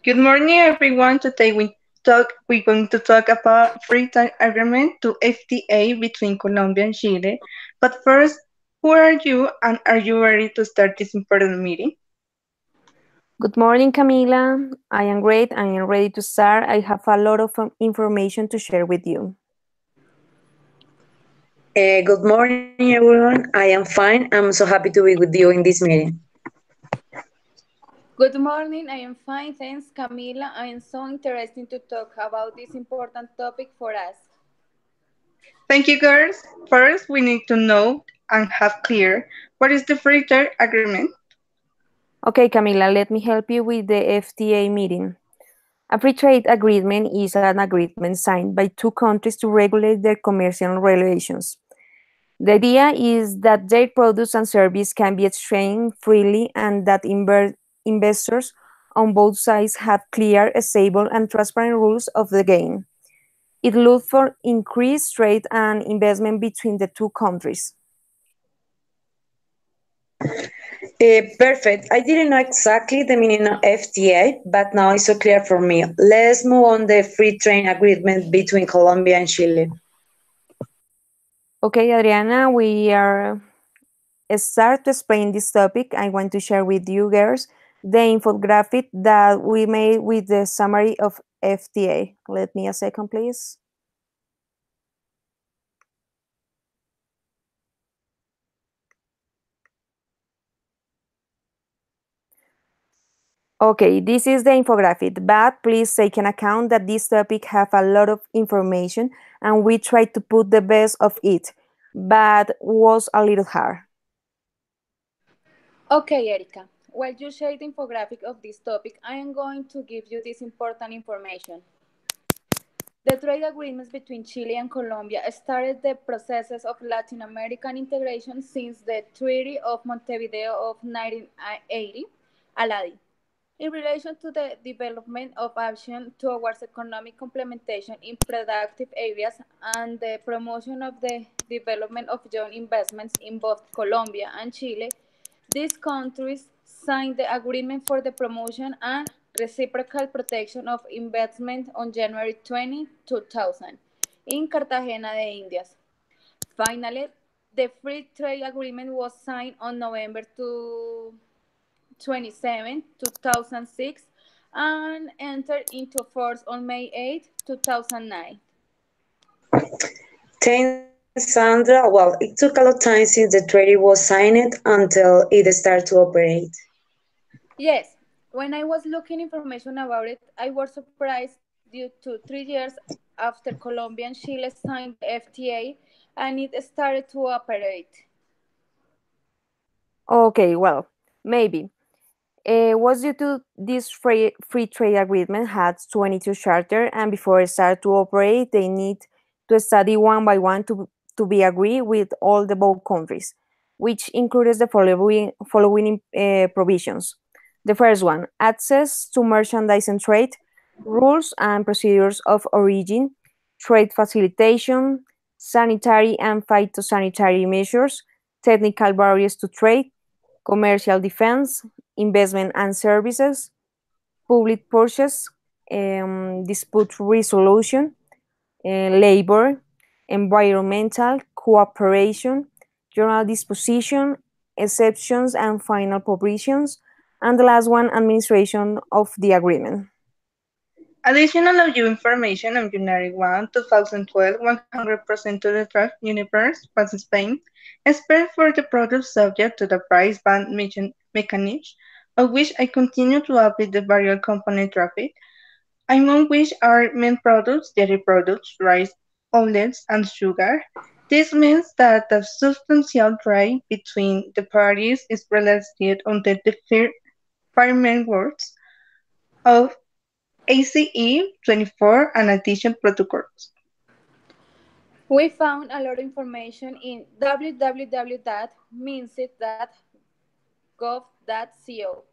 Good morning, everyone. Today we're going to talk about free trade agreement to FTA between Colombia and Chile. But first, who are you and are you ready to start this important meeting? Good morning, Camila. I am great. I am ready to start. I have a lot of information to share with you. Good morning, everyone. I am fine. I'm so happy to be with you in this meeting. Good morning, I am fine, thanks Camila. I am so interested to talk about this important topic for us. Thank you, girls. First, we need to know and have clear what is the free trade agreement. Okay, Camila, let me help you with the FTA meeting. A free trade agreement is an agreement signed by two countries to regulate their commercial relations. The idea is that their products and services can be exchanged freely and that investors on both sides have clear, stable, and transparent rules of the game. It looks for increased trade and investment between the two countries. Perfect. I didn't know exactly the meaning of FTA, but now it's so clear for me. Let's move on the free trade agreement between Colombia and Chile. Okay, Adriana, we are start to explain this topic. I want to share with you girls the infographic that we made with the summary of FTA. Let me a second, please. Okay, this is the infographic, but please take in account that this topic have a lot of information and we try to put the best of it, but was a little hard. Okay, Erika, while you share the infographic of this topic, I am going to give you this important information. The trade agreements between Chile and Colombia started the processes of Latin American integration since the Treaty of Montevideo of 1980, ALADI. In relation to the development of action towards economic complementation in productive areas and the promotion of the development of joint investments in both Colombia and Chile, these countries signed the Agreement for the Promotion and Reciprocal Protection of Investment on January 20, 2000 in Cartagena de Indias. Finally, the Free Trade Agreement was signed on November 27, 2006 and entered into force on May 8, 2009. Thanks, Sandra. Well, it took a lot of time since the treaty was signed until it started to operate. Yes, when I was looking information about it, I was surprised due to 3 years after Colombia and Chile signed the FTA and it started to operate. Okay, well, maybe. Was due to this free trade agreement had 22 charter and before it start to operate, they need to study one by one to be agreed with all the both countries, which includes the following provisions. The first one, access to merchandise and trade, rules and procedures of origin, trade facilitation, sanitary and phytosanitary measures, technical barriers to trade, commercial defense, investment and services, public purchase, dispute resolution, labor, environmental cooperation, general disposition, exceptions and final provisions, and the last one, administration of the agreement. Additional of new information on January 1, 2012, 100% of the truck universe was in Spain, except for the products subject to the price band mechanism, of which I continue to update the various component traffic, among which are main products, dairy products, rice, oils, and sugar. This means that the substantial trade between the parties is related on the frameworks of ACE 24 and addition protocols. We found a lot of information in www.minsit.gov.co.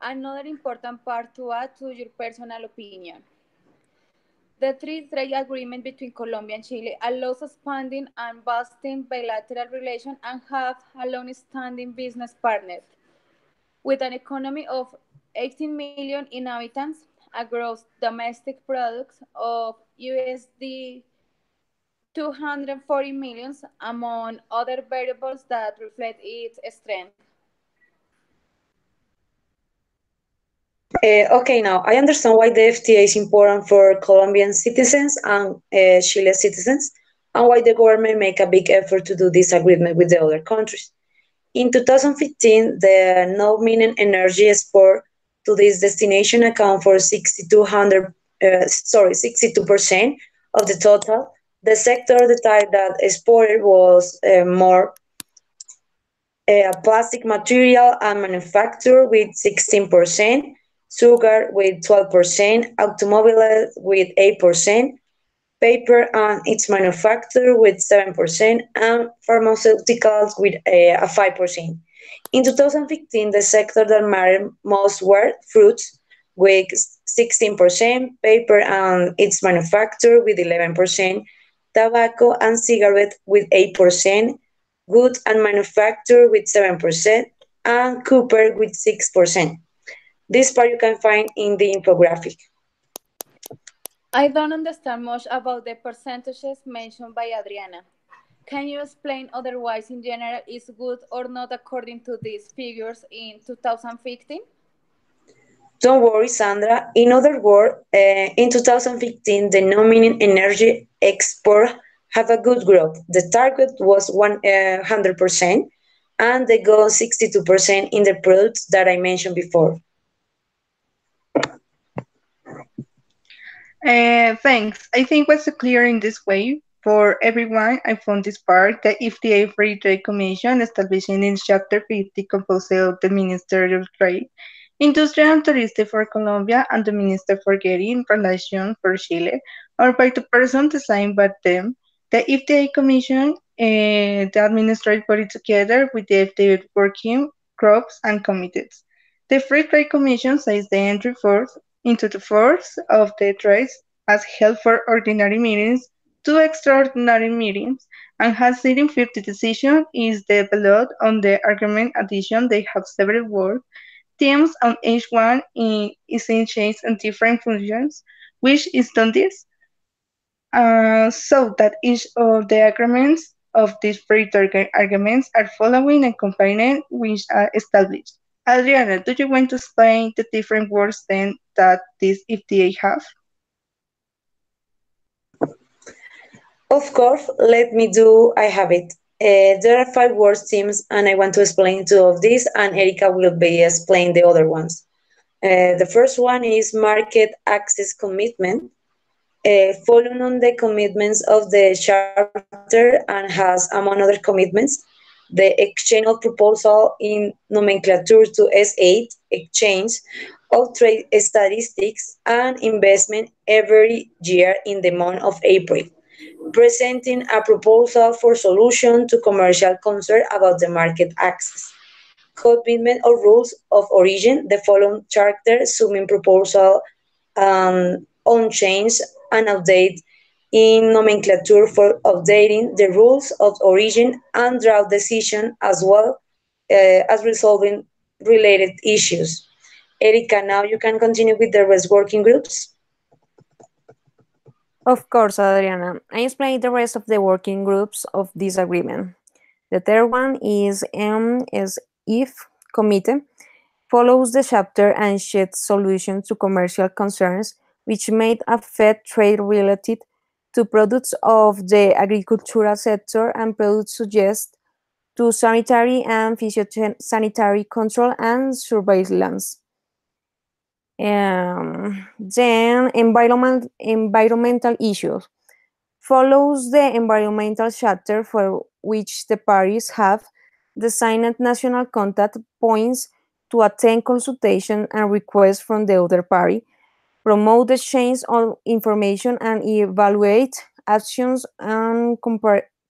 Another important part to add to your personal opinion. The free trade agreement between Colombia and Chile allows expanding and boosting bilateral relations and have a long-standing business partner. With an economy of 18 million inhabitants, a gross domestic product of USD 240 millions, among other variables that reflect its strength. Okay, now I understand why the FTA is important for Colombian citizens and Chile citizens, and why the government make a big effort to do this agreement with the other countries. In 2015, the non-mining energy export to this destination account for 62% of the total. The sector the type that exported was more plastic material and manufacture with 16%, sugar with 12%, automobiles with 8%, paper and its manufacture with 7%, and pharmaceuticals with a 5%. In 2015, the sector that mattered most were fruits with 16%, paper and its manufacture with 11%, tobacco and cigarette with 8%, goods and manufacture with 7%, and copper with 6%. This part you can find in the infographic. I don't understand much about the percentages mentioned by Adriana. Can you explain otherwise in general is good or not according to these figures in 2015? Don't worry, Sandra. In other words, in 2015, the non-mining energy export have a good growth. The target was 100%, and they go 62% in the products that I mentioned before. Thanks. I think what's clear in this way for everyone, I found this part, the FTA Free Trade Commission establishing in Chapter 50 composed of the Ministry of Trade, Industry and Tourism for Colombia and the Minister for Getting Relations for Chile, or by the person designed by them. The FTA Commission, the administrative body together with the FTA working groups and committees. The Free Trade Commission says the entry force into the force of the trades as held for ordinary meetings to extraordinary meetings and has sitting 50 decision is developed on the argument addition they have several work themes on each one is in change and different functions which is done this so that each of the arguments of these free target arguments are following and combining which are established. Adriana, do you want to explain the different words then that this FTA have? Of course, let me do, I have it. There are five word themes, and I want to explain two of these, and Erika will be explain the other ones. The first one is market access commitment, following on the commitments of the charter and has, among other commitments, the exchange of proposal in nomenclature to S8, exchange of trade statistics and investment every year in the month of April, presenting a proposal for solution to commercial concern about the market access. Commitment of rules of origin, the following charter, submitting proposal on change and update in nomenclature for updating the rules of origin and draft decision as well as resolving related issues. Erika, now you can continue with the rest working groups. Of course, Adriana. I explained the rest of the working groups of this agreement. The third one is M is if committee follows the chapter and sheds solutions to commercial concerns which may affect trade related to products of the agricultural sector and products suggest to sanitary and phytosanitary control and surveillance. Then environmental issues follows the environmental chapter for which the parties have designed national contact points to attend consultation and requests from the other party, promote the exchange of information and evaluate actions and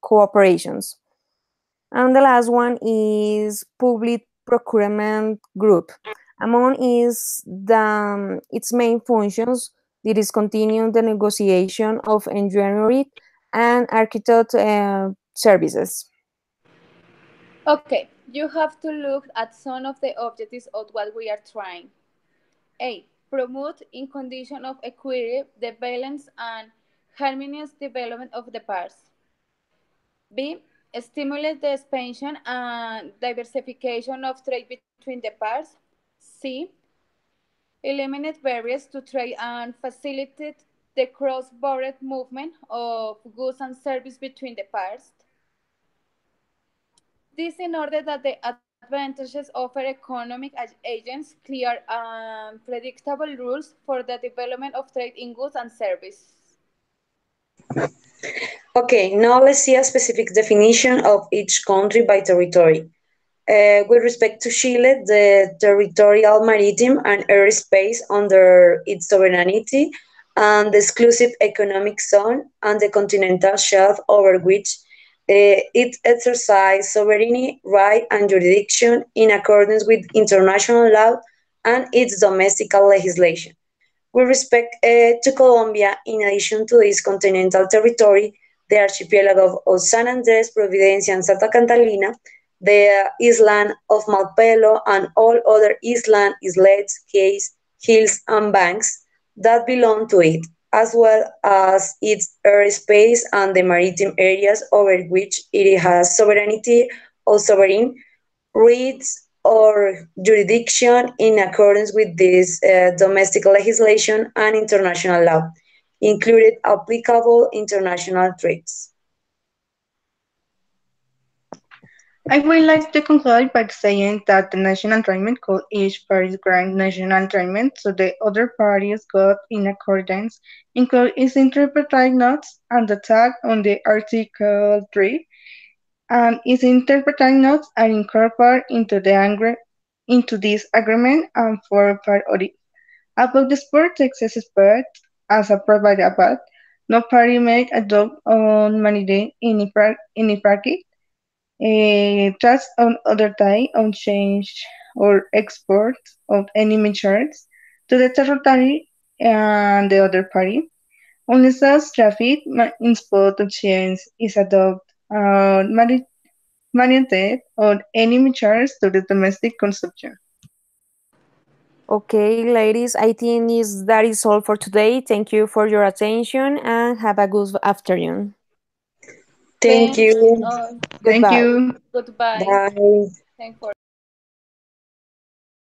cooperations. And the last one is public procurement group. Among is its main functions, it is continuing the negotiation of engineering and architect services. Okay, you have to look at some of the objectives of what we are trying. A. promote in condition of equity the balance and harmonious development of the parts. B. Stimulate the expansion and diversification of trade between the parts. C. Eliminate barriers to trade and facilitate the cross-border movement of goods and services between the parts. This in order that the advantages offer economic agents clear and predictable rules for the development of trade in goods and services. Okay, now let's see a specific definition of each country by territory. With respect to Chile, the territorial maritime and airspace under its sovereignty and the exclusive economic zone and the continental shelf over which it exercises sovereignty, right, and jurisdiction in accordance with international law and its domestic legislation. With respect to Colombia, in addition to its continental territory, the archipelago of San Andres, Providencia, and Santa Catalina, the island of Malpelo, and all other islands, islets, cays, hills, and banks that belong to it, as well as its airspace and the maritime areas over which it has sovereignty or sovereign rights or jurisdiction in accordance with this domestic legislation and international law, included applicable international treaties. I would like to conclude by saying that the national agreement could each party grant national agreement so the other parties got in accordance, include its interpreted notes and the tag on the Article 3, and its interpreted notes are incorporated into this agreement and form part of it. About the sport Texas sport, as approved by the above, no party may adopt on mandate any practice tax on other type on change or export of any measures to the territory and the other party, unless as traffic in spot of change is adopted mandated on any measures to the domestic consumption. Okay, ladies, I think that is all for today. Thank you for your attention and have a good afternoon. Thank Thanks. you. Thank Goodbye. you. Goodbye. Bye. Thanks for